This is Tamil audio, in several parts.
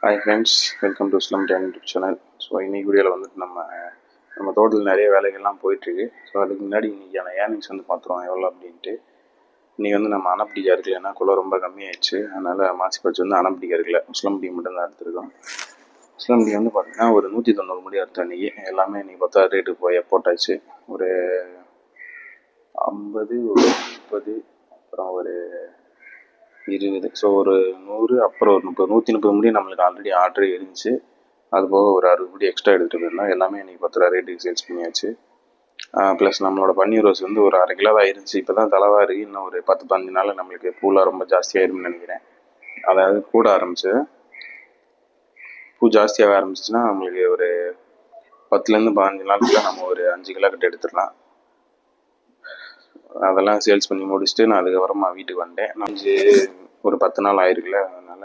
ஹாய் ஃப்ரெண்ட்ஸ், வெல்கம் டு ஸ்லம் டேன் யூடியூப் சேனல். ஸோ இன்றைக்கி வீடியோவில் வந்துட்டு நம்ம தோட்டத்தில் நிறைய வேலைகள்லாம் போயிட்டுருக்கு. ஸோ அதுக்கு முன்னாடி இன்றைக்கான ஏர்னிங்ஸ் வந்து பார்த்துருவோம் எவ்வளோ அப்படின்ட்டு. இன்றைக்கி வந்து நம்ம அணைப்பிடிக்க இருக்கல, ஏன்னா குளம் ரொம்ப கம்மியாயிடுச்சு. அதனால் மாசி பச்சு வந்து அணைப்பிடிக்க இருக்கல, முஸ்லம்படி மட்டும்தான் எடுத்துருக்கோம். முஸ்லம்படி வந்து பார்த்திங்கன்னா ஒரு 190 முடி அறுத்தோம் இன்றைக்கி. எல்லாமே இன்றைக்கி பார்த்தா ரேட்டு போட்டாச்சு. ஒரு 50, ஒரு 30, அப்புறம் ஒரு 20. ஸோ ஒரு 100, அப்புறம் ஒரு 130 முடி நம்மளுக்கு ஆல்ரெடி ஆர்டர் இருந்துச்சு. அது போக ஒரு 60 முடி எக்ஸ்ட்ரா எடுத்துகிட்டு போயிருந்தோம். எல்லாமே இன்றைக்கி 10 ரூபா ரேட்டுக்கு சேல்ஸ் பண்ணியாச்சு. ப்ளஸ் நம்மளோட பன்னீர் ரோஸ் வந்து ஒரு 1/2 கிலோ தான் இருந்துச்சு. இப்போ தான் தலைவாக இருக்குது. இன்னும் ஒரு 10-15 நாளில் நம்மளுக்கு பூலாம் ரொம்ப ஜாஸ்தியாயிரும்னு நினைக்கிறேன். அதாவது கூட ஆரம்பிச்சு பூ ஜாஸ்தியாக ஆரம்பிச்சிச்சுன்னா நம்மளுக்கு ஒரு 10லேருந்து 15 நாளுக்குள்ள நம்ம ஒரு 5 கிலோ கிட்ட எடுத்துடலாம். அதெல்லாம் சேல்ஸ் பண்ணி முடிச்சுட்டு நான் அதுக்கப்புறமா வீட்டுக்கு வந்தேன். ஒரு 10 நாள் ஆயிருக்குல்ல, அதனால்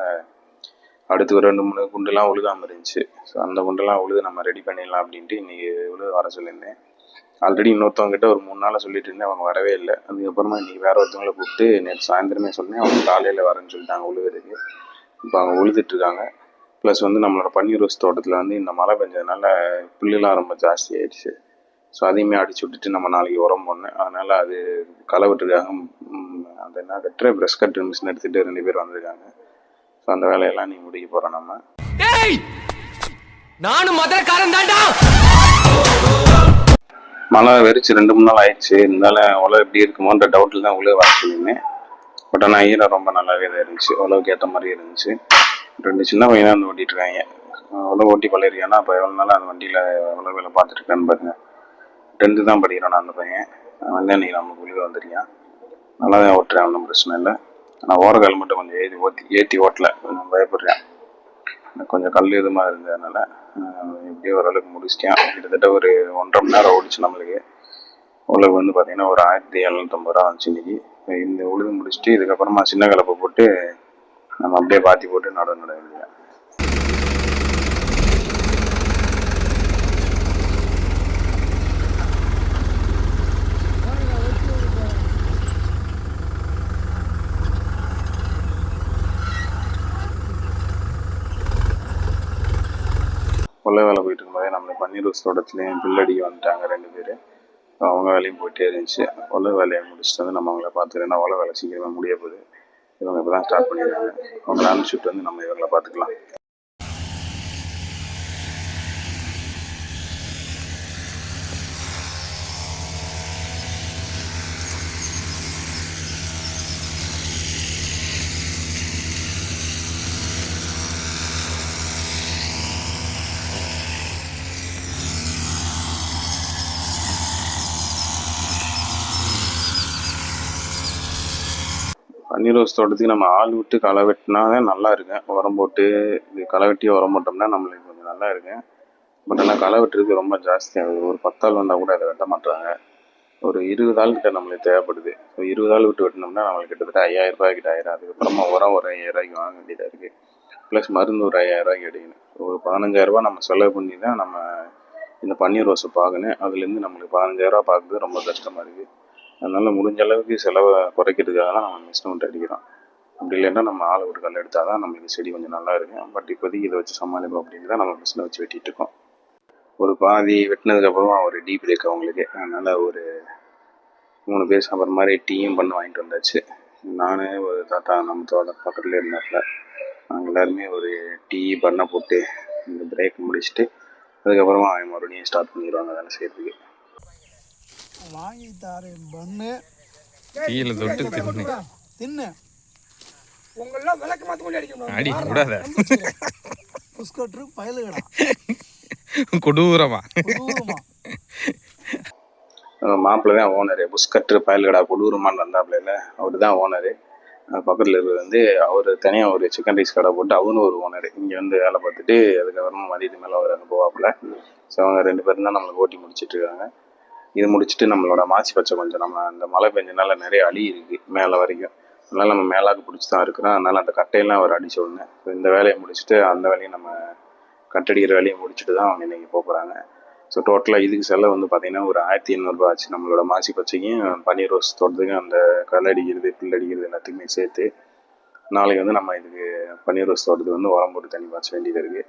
அடுத்து ஒரு 2-3 குண்டுலாம் உழுகாமல் இருந்துச்சு. ஸோ அந்த குண்டெல்லாம் உழுது நம்ம ரெடி பண்ணிடலாம் அப்படின்ட்டு இன்றைக்கி உழுது வர சொல்லியிருந்தேன். ஆல்ரெடி இன்னொருத்தவங்ககிட்ட ஒரு 3 நாளாக சொல்லிட்டு இருந்தேன், அவங்க வரவே இல்லை. அதுக்கப்புறமா இன்றைக்கி வேறு ஒருத்தவங்களை கூப்பிட்டு நேற்று சாயந்தரமே சொன்னேன். அவங்க காலையில் வரேன்னு சொல்லிட்டாங்க உழுகிறதுக்கு. இப்போ அவங்க உழுதுட்ருக்காங்க. ப்ளஸ் வந்து நம்மளோட பன்னீர் ரோஸ் தோட்டத்தில் வந்து இந்த மழை பெஞ்சதுனால புல்லுலாம் ரொம்ப ஜாஸ்தி ஆயிடுச்சு. ஸோ அதையுமே அடிச்சு விட்டுட்டு நம்ம நாளைக்கு உரம் போடணும். அதனால் அது களை விட்டுருக்காங்க. அந்த என்ன கட்டுற ப்ரெஷ் கட்டு மிஷின் எடுத்துகிட்டு 2 பேர் வந்திருக்காங்க. ஸோ அந்த வேலையெல்லாம் நீ முடிக்க போகிறோம் நம்ம. நானும் மதுரக்காரன் தான்டா. மழை வெறிச்சு 2-3 நாள் ஆயிடுச்சு. இருந்தாலும் உழவு எப்படி இருக்குமோன்ற டவுட்டில் தான் உழவு வர சொல்லியிருந்தேன். பட் ஆனால் ஈரம் ரொம்ப நல்லாவே தான் இருந்துச்சு. உழவுக்கு ஏற்ற மாதிரி இருந்துச்சு. 2 சின்ன பையனாக வந்து ஓட்டிகிட்டு இருக்காங்க. உழவு ஓட்டி பழகிருக்கானா அப்போ எவ்வளோ நாளாக அந்த வண்டியில் உழவு வேலை பார்த்துருக்கான்னு பாருங்க. 2 தான் படிக்கிறான் அந்த பையன். வந்து அன்றைக்கி நமக்கு உழவு வந்துருக்கான். நல்லா தான் ஓட்டுறேன், ஒன்றும் பிரச்சனை இல்லை. ஆனால் ஓரக்கால் மட்டும் கொஞ்சம் ஏற்றி ஓட்டலை, கொஞ்சம் பயப்படுறேன். கொஞ்சம் கல் இதுமாக இருந்ததுனால எப்படியோ ஓரளவுக்கு முடிச்சிட்டேன். கிட்டத்தட்ட ஒரு 1.5 மணி நேரம் ஓடிச்சு நம்மளுக்கு. உழவு வந்து பார்த்திங்கன்னா ஒரு 1750 ரூபா வந்துச்சு இன்றைக்கி. இந்த உழுது முடிச்சுட்டு இதுக்கப்புறமா சின்ன கலப்பை போட்டு நம்ம அப்படியே பாத்தி போட்டு நட வேண்டியது. கொள்ளை வேலை போயிட்டு இருக்கும்போதே நம்ம பன்னீர் ரோஸ் தோட்டத்துலேயும் பில்லடிக்க வந்துட்டாங்க 2 பேர். அவங்க வேலையும் போயிட்டே இருந்துச்சு. கொள்ளை வேலையை முடிச்சுட்டு வந்து நம்ம அவங்கள பார்த்துக்கலாம். கொள்ளை வேலை சீக்கிரமாக முடிய போகுது. இவங்க இப்போ தான் ஸ்டார்ட் பண்ணிடுறாங்க. அவங்கள அனுப்பிச்சுட்டு வந்து நம்ம இவங்களை பார்த்துக்கலாம். பன்னீர் ரோஸ் தோட்டத்துக்கு நம்ம ஆள் விட்டு களை வெட்டினா தான் நல்லா இருக்கேன். உரம் போட்டு இது களை வெட்டி உரம் போட்டோம்னா நம்மளுக்கு கொஞ்சம் நல்லா இருக்கேன். பட் ஆனால் களை வெட்டுறதுக்கு ரொம்ப ஜாஸ்தியாகுது. ஒரு 10 ஆள் வந்தால் கூட அதை வெட்ட மாட்டாங்க. ஒரு 20 ஆள் கிட்ட நம்மளுக்கு தேவைப்படுது. ஸோ 20 ஆள் விட்டு வெட்டினோம்னா நம்மளுக்கு கிட்டத்தட்ட 5000 ரூபாய் கிட்ட ஆயிரும். அதுக்கப்புறமா உரம் ஒரு 5000 ரூபாய்க்கு வாங்க வேண்டியதாக இருக்குது. ப்ளஸ் மருந்து ஒரு 5000 ரூபாய்க்கு எடுக்கணும். ஒரு 15000 ரூபா நம்ம செலவு பண்ணி தான் நம்ம இந்த பன்னீர் ரோஸை பார்க்கணும். அதுலேருந்து நம்மளுக்கு 15000 ரூபா பார்க்குறது ரொம்ப கஷ்டமாக இருக்குது. அதனால் முடிஞ்ச அளவுக்கு செலவை குறைக்கிறதுக்காக தான் நம்ம மிஷின் அடிக்கிறோம். அப்படி இல்லைன்னா நம்ம ஆளை ஒரு கல் எடுத்தால் தான் நம்மளுக்கு செடி கொஞ்சம் நல்லா இருக்கும். பட் இப்போதைக்கு இதை வச்சு சமாளிப்போம் அப்படின்னு தான் நம்ம மிஷினை வச்சு வெட்டிகிட்டு இருக்கோம். ஒரு பாதி வெட்டினதுக்கப்புறமா ஒரு டீ பிரேக் அவங்களுக்கு. அதனால் ஒரு 3 பேர் சாப்பிட்ற மாதிரி டீயும் பண்ணி வாங்கிட்டு வந்தாச்சு. நான் ஒரு தாத்தா நம்ம தோட்டம் பக்கத்தில் இருந்தாப்புல, நாங்கள் எல்லாருமே ஒரு டீ பண்ணை போட்டு இந்த பிரேக் முடிச்சுட்டு அதுக்கப்புறமா அவங்க மறுபடியும் ஸ்டார்ட் பண்ணிடுவாங்க வேலை செய்யறதுக்கு. வாங்கி தாரு பண்ணு கீழே தொட்டு தின்னு தின்னு உங்களெல்லாம் விளக்கு மாற்ற கொண்டு அடிக்கணும். அடி கூடாத புஸ்கட்ரு பயலுகடா கொடூரமா மாப்பிள்ளை தான் ஓனரு. புஷ்கட்ரு பயல்கடா கொடூரமான்னு வந்தாப்புல, அவர் தான் ஓனரு. பக்கத்தில் இருக்கிறது வந்து அவர் தனியாக ஒரு சிக்கன் ரைஸ் கடை போட்டு அவனு ஒரு ஓனர் இங்கே வந்து வேலை பார்த்துட்டு அதுக்கப்புறமா மதியத்து மேலே அவர் அங்கே போவாப்புல. ஸோ அவங்க 2 பேரும் தான் நம்மளுக்கு ஓட்டி முடிச்சிட்ருக்காங்க. இது முடிச்சுட்டு நம்மளோட மாசி பச்சை கொஞ்சம் நம்ம அந்த மழை பெஞ்சனால நிறைய அழி இருக்குது மேலே வரைக்கும். அதனால் நம்ம மேலாக்கு பிடிச்சி தான் இருக்கிறோம். அதனால் அந்த கட்டையெல்லாம் அவர் அடிச்சு விடனே இந்த வேலையை முடிச்சுட்டு அந்த வேலையை நம்ம கட்டடிக்கிற வேலையை முடிச்சுட்டு தான் அவங்க இன்றைக்கி போகிறாங்க. ஸோ டோட்டலாக இதுக்கு செலவு வந்து பார்த்திங்கன்னா ஒரு 1800 ரூபா ஆச்சு. நம்மளோட மாசி பச்சைக்கும் பன்னீர் ரோஸ் தோட்டத்துக்கும் அந்த களை அடிக்கிறது பில் அடிக்கிறது எல்லாத்துக்குமே சேர்த்து நாளைக்கு வந்து நம்ம இதுக்கு பன்னீர் ரோஸ் தோட்டத்துக்கு வந்து உரம் போட்டு தண்ணி பாய்ச்ச வேண்டியது இருக்குது.